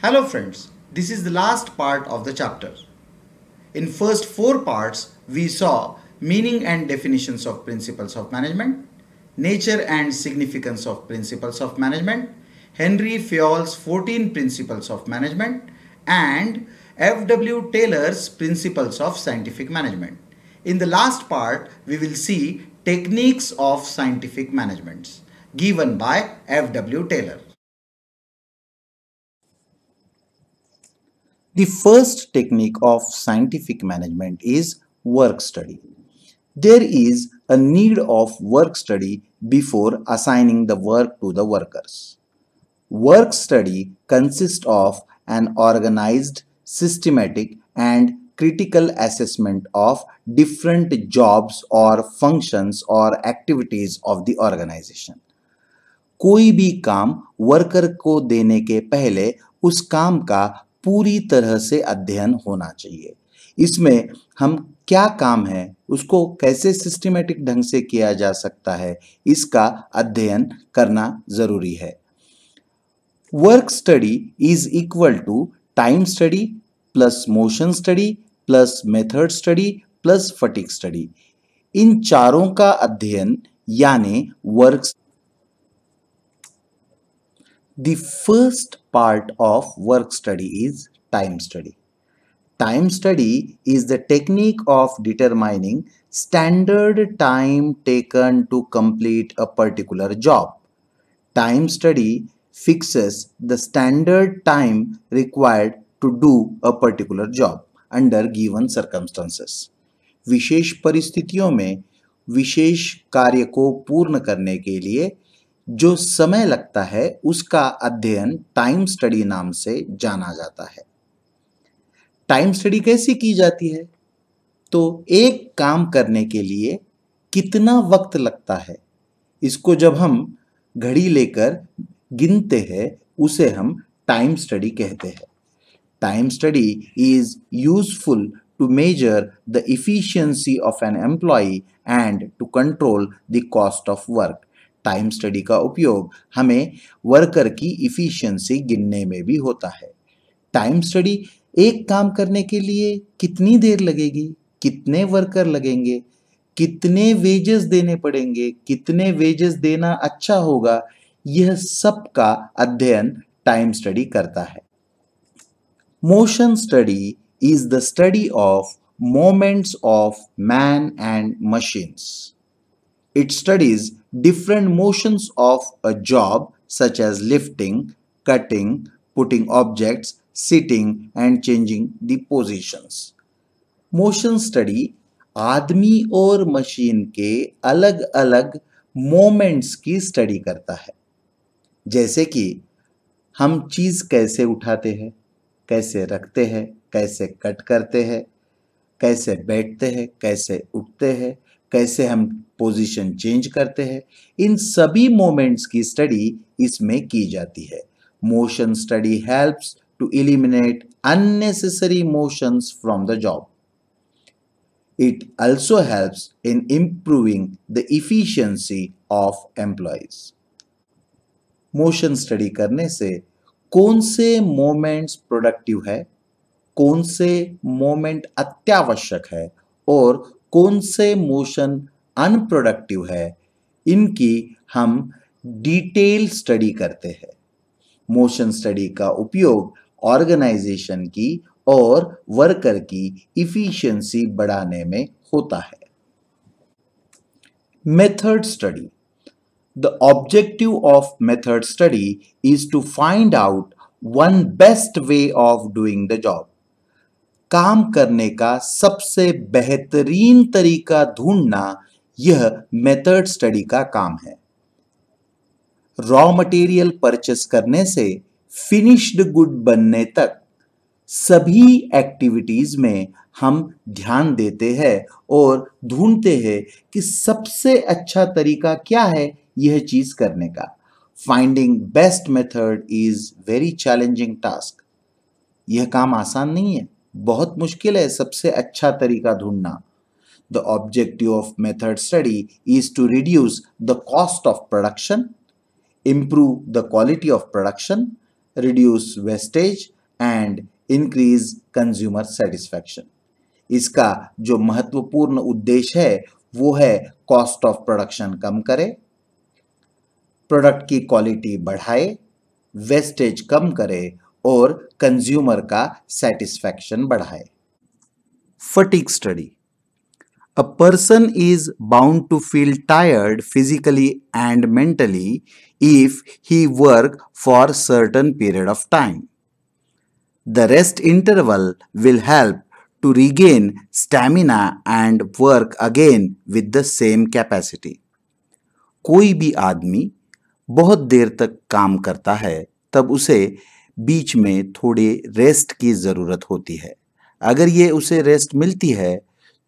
Hello friends, this is the last part of the chapter. In first four parts, we saw meaning and definitions of principles of management, nature and significance of principles of management, Henry Fayol's 14 principles of management, and F.W. Taylor's principles of scientific management. In the last part, we will see techniques of scientific management given by F.W. Taylor. The first technique of scientific management is work study. There is a need of work study before assigning the work to the workers. Work study consists of an organized, systematic, and critical assessment of different jobs or functions or activities of the organization. कोई भी काम worker को देने के पहले उस काम का पूरी तरह से अध्ययन होना चाहिए। इसमें हम क्या काम है, उसको कैसे सिस्टमैटिक ढंग से किया जा सकता है, इसका अध्ययन करना जरूरी है। Work study is equal to time study plus motion study plus method study plus fatigue study. इन चारों का अध्ययन यानी work. The first part of work study is time study. Time study is the technique of determining standard time taken to complete a particular job. Time study fixes the standard time required to do a particular job under given circumstances. विशेष परिस्थितियों में विशेष कार्य को पूर्ण करने के लिए जो समय लगता है उसका अध्ययन टाइम स्टडी नाम से जाना जाता है। टाइम स्टडी कैसी की जाती है? तो एक काम करने के लिए कितना वक्त लगता है, इसको जब हम घड़ी लेकर गिनते हैं उसे हम टाइम स्टडी कहते हैं। Time study is useful to measure the efficiency of an employee and to control the cost of work. Time study का उपयोग हमें वर्कर की इफिशियंसी गिनने में भी होता है। टाइम स्टडी एक काम करने के लिए कितनी देर लगेगी, कितने वर्कर लगेंगे, कितने वेजेस देने पड़ेंगे, कितने वेजेस देना अच्छा होगा, यह सब का अध्ययन टाइम स्टडी करता है। Motion study is the study of movements of man and machines. It studies different motions of a job such as lifting, cutting, putting objects, sitting and changing the positions. Motion study आदमी और machine के अलग अलग moments की study करता है। जैसे कि हम चीज कैसे उठाते हैं, कैसे रखते हैं, कैसे कट करते हैं, कैसे बैठते हैं, कैसे उठते हैं, कैसे हम पोजीशन चेंज करते हैं, इन सभी मोमेंट्स की स्टडी इसमें की जाती है। Motion study helps to eliminate unnecessary motions from the job. It also helps in improving the efficiency of employees. Motion study करने से कौन से मोमेंट्स प्रोडक्टिव है, कौन से मोमेंट अत्यावश्यक है और कौन से मोशन अनप्रोडक्टिव है, इनकी हम डिटेल स्टडी करते हैं। मोशन स्टडी का उपयोग ऑर्गेनाइजेशन की और वर्कर की इफिशियंसी बढ़ाने में होता है। Method study. The objective of method study is to find out one best way of doing the job. काम करने का सबसे बेहतरीन तरीका ढूंढना यह मेथड स्टडी का काम है। रॉ मटेरियल परचेस करने से फिनिश्ड गुड बनने तक सभी एक्टिविटीज में हम ध्यान देते हैं और ढूंढते हैं कि सबसे अच्छा तरीका क्या है यह चीज करने का। Finding best method is very challenging task. यह काम आसान नहीं है, बहुत मुश्किल है सबसे अच्छा तरीका ढूंढना। The objective of method study is to reduce the cost of production, improve the quality of production, reduce wastage and increase consumer satisfaction. इसका जो महत्वपूर्ण उद्देश्य है वो है कॉस्ट ऑफ प्रोडक्शन कम करे, प्रोडक्ट की क्वालिटी बढ़ाए, वेस्टेज कम करे और कंज्यूमर का सेटिस्फैक्शन बढ़ाए। Fatigue study. A person is bound to feel tired physically and mentally if he work for certain period of time. The rest interval will help to regain stamina and work again with the same capacity. कोई भी आदमी बहुत देर तक काम करता है तब उसे बीच में थोड़ी रेस्ट की ज़रूरत होती है। अगर ये उसे रेस्ट मिलती है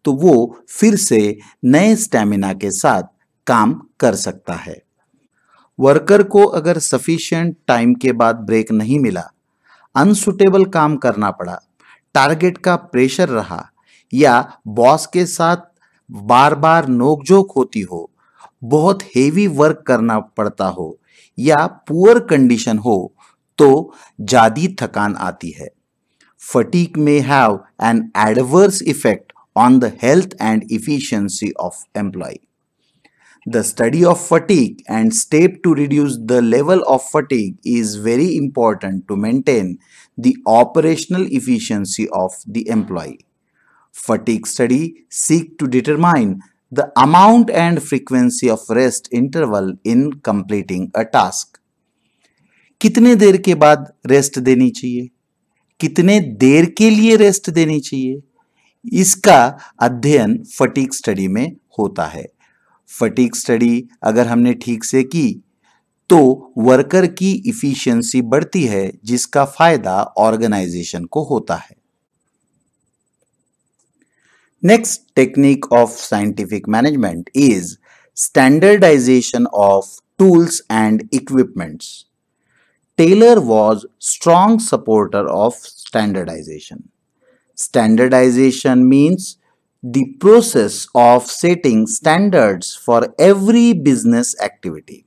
तो वो फिर से नए स्टैमिना के साथ काम कर सकता है। वर्कर को अगर सफिशिएंट टाइम के बाद ब्रेक नहीं मिला, अनसुटेबल काम करना पड़ा, टारगेट का प्रेशर रहा या बॉस के साथ बार बार नोकझोंक होती हो, बहुत हेवी वर्क करना पड़ता हो या पुअर कंडीशन हो तो ज्यादा थकान आती है। Fatigue may have an adverse effect on the health and efficiency of employee. The study of fatigue and step to reduce the level of fatigue is very important to maintain the operational efficiency of the employee. Fatigue study seek to determine the amount and frequency of rest interval in completing a task. कितने देर के बाद rest देनी चाहिए, कितने देर के लिए rest देनी चाहिए, इसका अध्ययन फटीग स्टडी में होता है। फटीग स्टडी अगर हमने ठीक से की तो वर्कर की इफिशियंसी बढ़ती है जिसका फायदा ऑर्गेनाइजेशन को होता है। Next technique of scientific management is standardisation of tools and equipments. Taylor was strong supporter of standardization. Standardization means the process of setting standards for every business activity.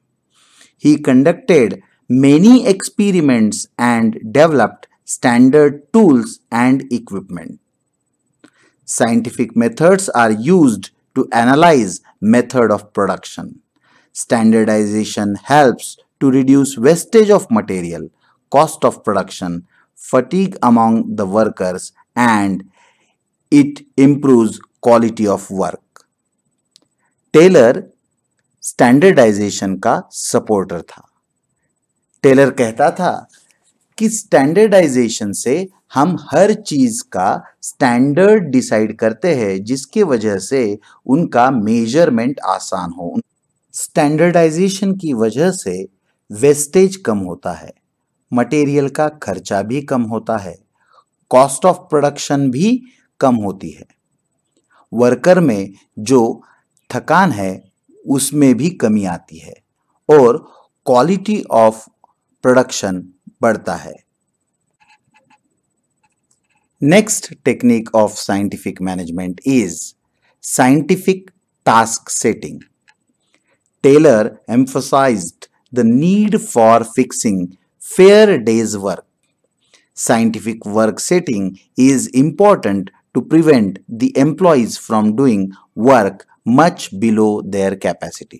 He conducted many experiments and developed standard tools and equipment. Scientific methods are used to analyze method of production. Standardization helps to reduce wastage of material, cost of production, fatigue among the workers, and it improves quality of work. Taylor standardisation का supporter था। Taylor कहता था कि standardisation से हम हर चीज का standard decide करते हैं जिसके वजह से उनका मेजरमेंट आसान हो। स्टैंडर्डाइजेशन की वजह से वेस्टेज कम होता है, मटेरियल का खर्चा भी कम होता है, कॉस्ट ऑफ प्रोडक्शन भी कम होती है, वर्कर में जो थकान है उसमें भी कमी आती है और क्वालिटी ऑफ प्रोडक्शन बढ़ता है। Next technique of scientific management is scientific task setting. Taylor emphasized the need for fixing fair day's work. Scientific work setting is important to prevent the employees from doing work much below their capacity.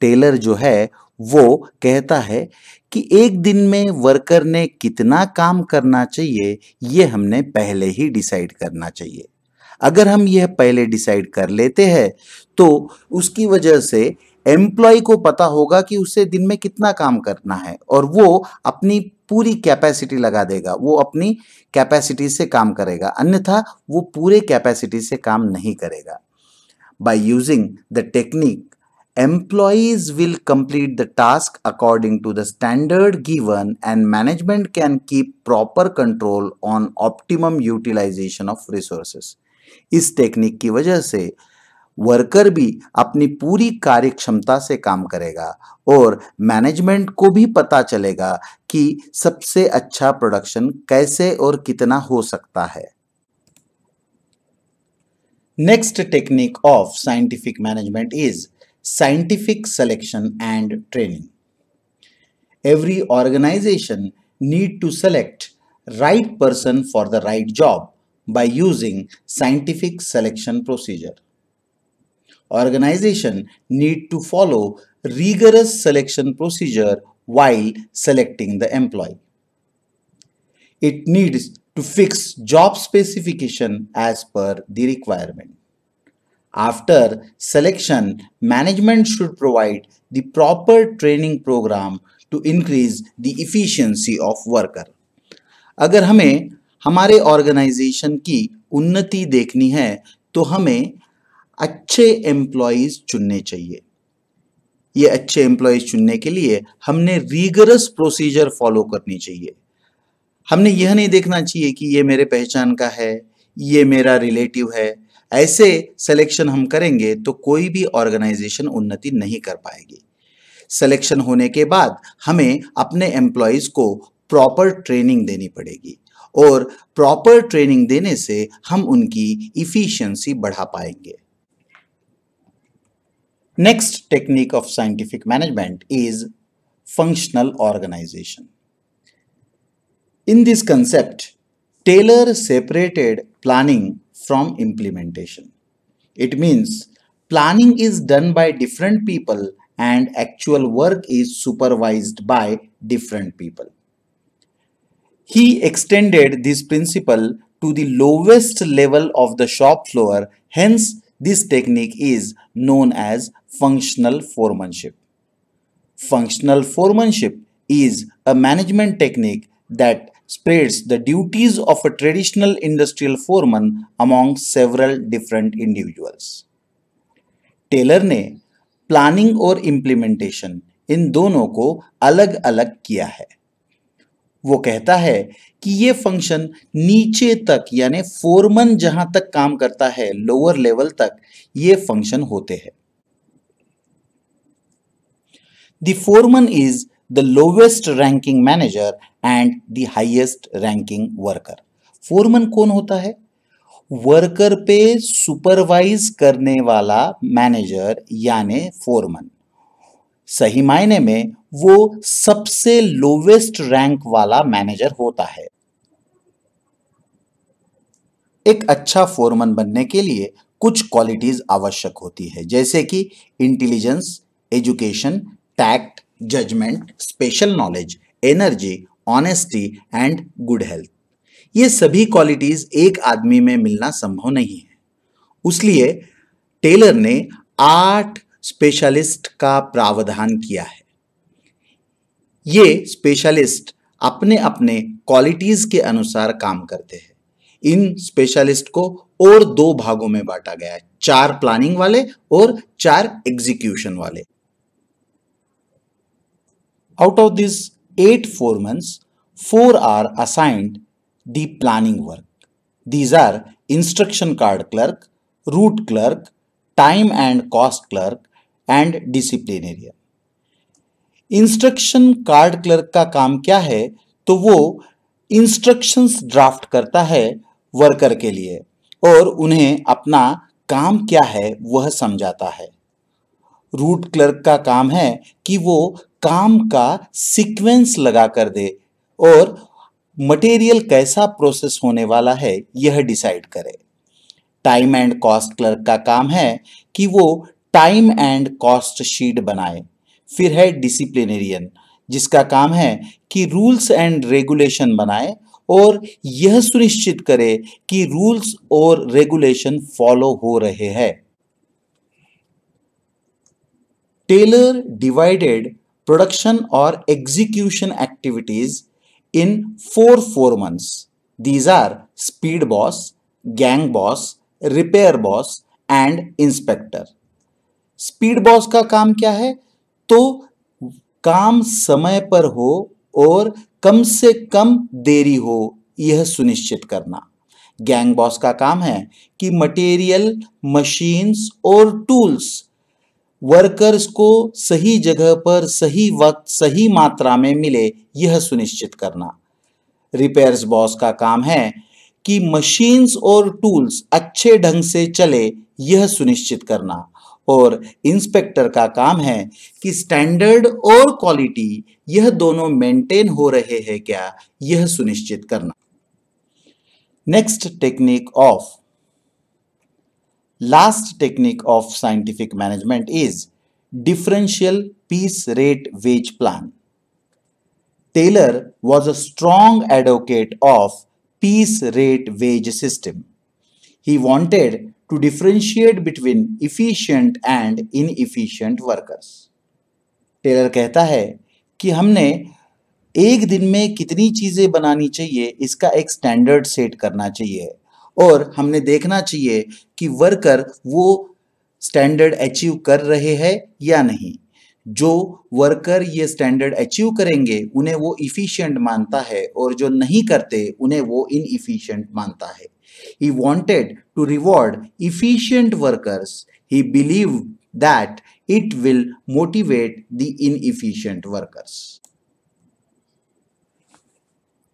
Taylor जो है वो कहता है कि एक दिन में worker ने कितना काम करना चाहिए ये हमने पहले ही डिसाइड करना चाहिए। अगर हम यह पहले डिसाइड कर लेते हैं तो उसकी वजह से एम्प्लॉय को पता होगा कि उसे दिन में कितना काम करना है और वो अपनी पूरी कैपेसिटी लगा देगा, वो अपनी कैपेसिटी से काम करेगा, अन्यथा वो पूरे कैपेसिटी से काम नहीं करेगा। By using the technique employees will complete the task according to the standard given and management can keep proper control on optimum utilization of resources. इस टेक्निक की वजह से वर्कर भी अपनी पूरी कार्य क्षमता से काम करेगा और मैनेजमेंट को भी पता चलेगा कि सबसे अच्छा प्रोडक्शन कैसे और कितना हो सकता है। Next technique of scientific management is scientific selection and training. Every organization need to select right person for the right job by using scientific selection procedure. Organization need to follow rigorous selection procedure while selecting the employee. It needs to fix job specification as per the requirement. After selection, management should provide the proper training program to increase the efficiency of worker. अगर हमें हमारे organisation की उन्नति देखनी है तो हमें अच्छे एम्प्लॉयज चुनने चाहिए। ये अच्छे एम्प्लॉयज चुनने के लिए हमने रीगरस प्रोसीजर फॉलो करनी चाहिए। हमने यह नहीं देखना चाहिए कि ये मेरे पहचान का है, ये मेरा रिलेटिव है। ऐसे सिलेक्शन हम करेंगे तो कोई भी ऑर्गेनाइजेशन उन्नति नहीं कर पाएगी। सिलेक्शन होने के बाद हमें अपने एम्प्लॉयज को प्रॉपर ट्रेनिंग देनी पड़ेगी और प्रॉपर ट्रेनिंग देने से हम उनकी इफिशिएंसी बढ़ा पाएंगे। Next technique of scientific management is functional organisation. In this concept, Taylor separated planning from implementation. It means planning is done by different people and actual work is supervised by different people. He extended this principle to the lowest level of the shop floor, hence this technique is known as functional foremanship. Functional foremanship is a management technique that spreads the duties of a traditional industrial foreman among several different individuals. Taylor ने planning और implementation इन दोनों को अलग अलग किया है। वो कहता है कि ये फंक्शन नीचे तक यानी फोरमन जहां तक काम करता है लोअर लेवल तक ये फंक्शन होते हैं। The Foreman is the lowest ranking manager and the highest ranking worker. Foreman कौन होता है? वर्कर पे सुपरवाइज करने वाला मैनेजर यानी फोरमन। सही मायने में वो सबसे लोवेस्ट रैंक वाला मैनेजर होता है। एक अच्छा फोरमन बनने के लिए कुछ क्वालिटीज आवश्यक होती है, जैसे कि intelligence, education, tact, judgement, special knowledge, energy, honesty and good health. ये सभी क्वालिटीज एक आदमी में मिलना संभव नहीं है। उसलिए टेलर ने 8 स्पेशलिस्ट का प्रावधान किया है। ये स्पेशलिस्ट अपने अपने क्वालिटीज के अनुसार काम करते हैं। इन स्पेशलिस्ट को और 2 भागों में बांटा गया है, 4 प्लानिंग वाले और 4 एग्जीक्यूशन वाले। Out of these 8 foremans, 4 are assigned the planning work. These are instruction card clerk, route clerk, time and cost clerk, and disciplinarian. Instruction card clerk का काम क्या है? तो वो इंस्ट्रक्शंस ड्राफ्ट करता है वर्कर के लिए और उन्हें अपना काम क्या है वह समझाता है। रूट क्लर्क का काम है कि वो काम का सीक्वेंस लगा कर दे और मटेरियल कैसा प्रोसेस होने वाला है यह डिसाइड करे। टाइम एंड कॉस्ट क्लर्क का काम है कि वो टाइम एंड कॉस्ट शीट बनाए। फिर है डिसिप्लिनेरियन, जिसका काम है कि रूल्स एंड रेगुलेशन बनाए और यह सुनिश्चित करे कि रूल्स और रेगुलेशन फॉलो हो रहे हैं। Taylor divided production or execution activities in 4 foremans. These are speed boss, gang boss, repair boss and inspector. Speed boss का काम क्या है? तो काम समय पर हो और कम से कम देरी हो यह सुनिश्चित करना। गैंग बॉस का काम है कि मटेरियल, मशीन्स और टूल्स वर्कर्स को सही जगह पर सही वक्त सही मात्रा में मिले यह सुनिश्चित करना। रिपेयर्स बॉस का काम है कि मशीन्स और टूल्स अच्छे ढंग से चले यह सुनिश्चित करना और इंस्पेक्टर का काम है कि स्टैंडर्ड और क्वालिटी यह दोनों मेंटेन हो रहे हैं क्या, यह सुनिश्चित करना। Next technique of Last technique of scientific management is differential piece rate wage plan. Taylor was a strong advocate of piece rate wage system. He wanted to differentiate between efficient and inefficient workers. Taylor कहता है कि हमने एक दिन में कितनी चीजें बनानी चाहिए इसका एक स्टैंडर्ड सेट करना चाहिए और हमने देखना चाहिए कि वर्कर वो स्टैंडर्ड अचीव कर रहे हैं या नहीं। जो वर्कर ये स्टैंडर्ड अचीव करेंगे उन्हें वो इफिशिएंट मानता है और जो नहीं करते उन्हें वो इनइफिशिएंट मानता है। He wanted to reward efficient workers. He believed that it will motivate the inefficient workers.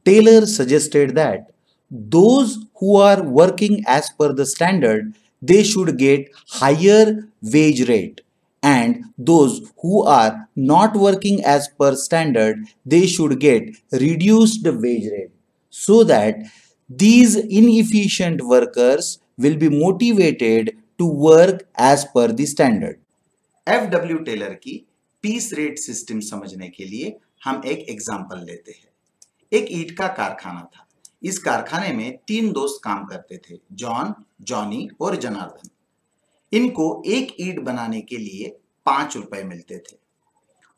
Taylor suggested that those who are working as per the standard, they should get higher wage rate, and those who are not working as per standard, they should get reduced wage rate, so that these inefficient workers will be motivated to work as per the standard. FW Taylor की piece rate system समझने के लिए हम एक example लेते हैं। एक ईंट का कारखाना था। इस कारखाने में 3 दोस्त काम करते थे, जॉन, जॉनी और जनार्दन। इनको एक ईंट बनाने के लिए 5 रुपए मिलते थे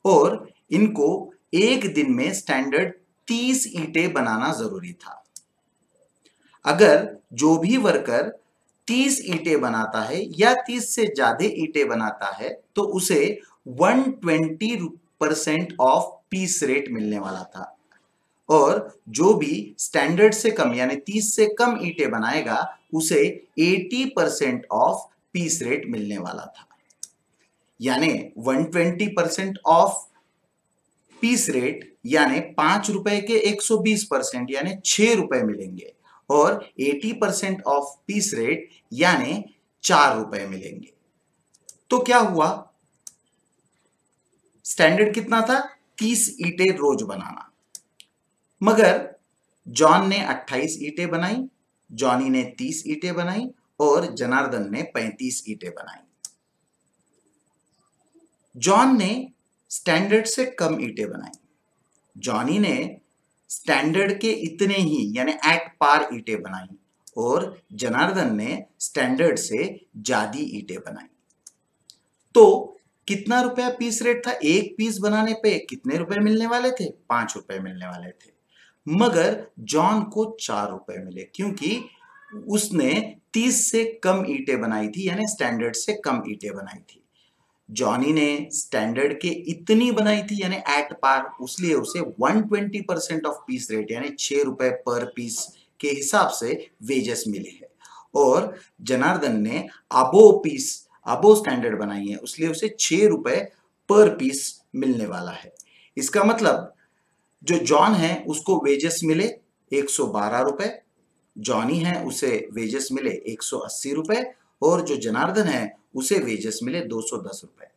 और इनको एक दिन में स्टैंडर्ड 30 ईंटें बनाना जरूरी था। अगर जो भी वर्कर 30 ईंटें बनाता है या 30 से ज्यादा ईंटें बनाता है तो उसे 120% ऑफ पीस रेट मिलने वाला था और जो भी स्टैंडर्ड से कम यानी 30 से कम ईंटें बनाएगा उसे 80% ऑफ पीस रेट मिलने वाला था। यानी 120% ऑफ पीस रेट यानी 5 रुपए के 120% यानी 6 रुपए मिलेंगे और 80% ऑफ पीस रेट यानी 4 रुपए मिलेंगे। तो क्या हुआ, स्टैंडर्ड कितना था, 30 ईंटें रोज बनाना, मगर जॉन ने 28 ईंटें बनाई, जॉनी ने 30 ईंटें बनाई और जनार्दन ने 35 ईंटें बनाई। जॉन ने स्टैंडर्ड से कम ईंटें बनाई, जॉनी ने स्टैंडर्ड के इतने ही यानी एट पार ईंटें बनाई और जनार्दन ने स्टैंडर्ड से ज्यादा ईंटें बनाई। तो कितना रुपया पीस रेट था, एक पीस बनाने पे कितने रुपए मिलने वाले थे, 5 रुपए मिलने वाले थे, मगर जॉन को 4 रुपए मिले क्योंकि उसने 30 से कम ईंटें बनाई थी यानी स्टैंडर्ड से कम ईंटें बनाई थी। जॉनी ने स्टैंडर्ड के इतनी बनाई थी यानी एट पार, इसलिए उसे 120% ऑफ पीस रेट यानी 6 रुपए पर पीस के हिसाब से वेजेस मिले हैं और जनार्दन ने अबो स्टैंडर्ड बनाई है इसलिए उसे 6 रुपए पर पीस मिलने वाला है। इसका मतलब जो जॉन है उसको वेजेस मिले 112 रुपए, जॉनी है उसे वेजेस मिले 180 रुपए और जो जनार्दन है उसे वेजेस मिले 210 रुपए।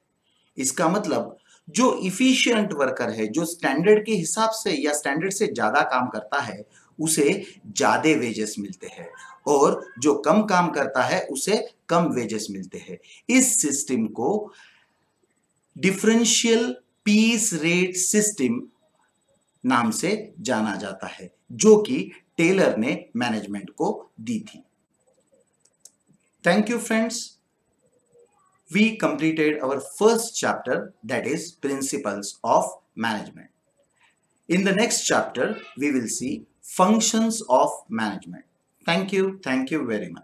इसका मतलब जो इफिशिएंट वर्कर है, जो स्टैंडर्ड के हिसाब से या स्टैंडर्ड से ज्यादा काम करता है उसे ज्यादा वेजेस मिलते हैं और जो कम काम करता है उसे कम वेजेस मिलते हैं। इस सिस्टम को डिफरेंशियल पीस रेट सिस्टम नाम से जाना जाता है जो कि टेलर ने मैनेजमेंट को दी थी। Thank you friends, we completed our first chapter, that is principles of management. In the next chapter we will see functions of management. Thank you very much.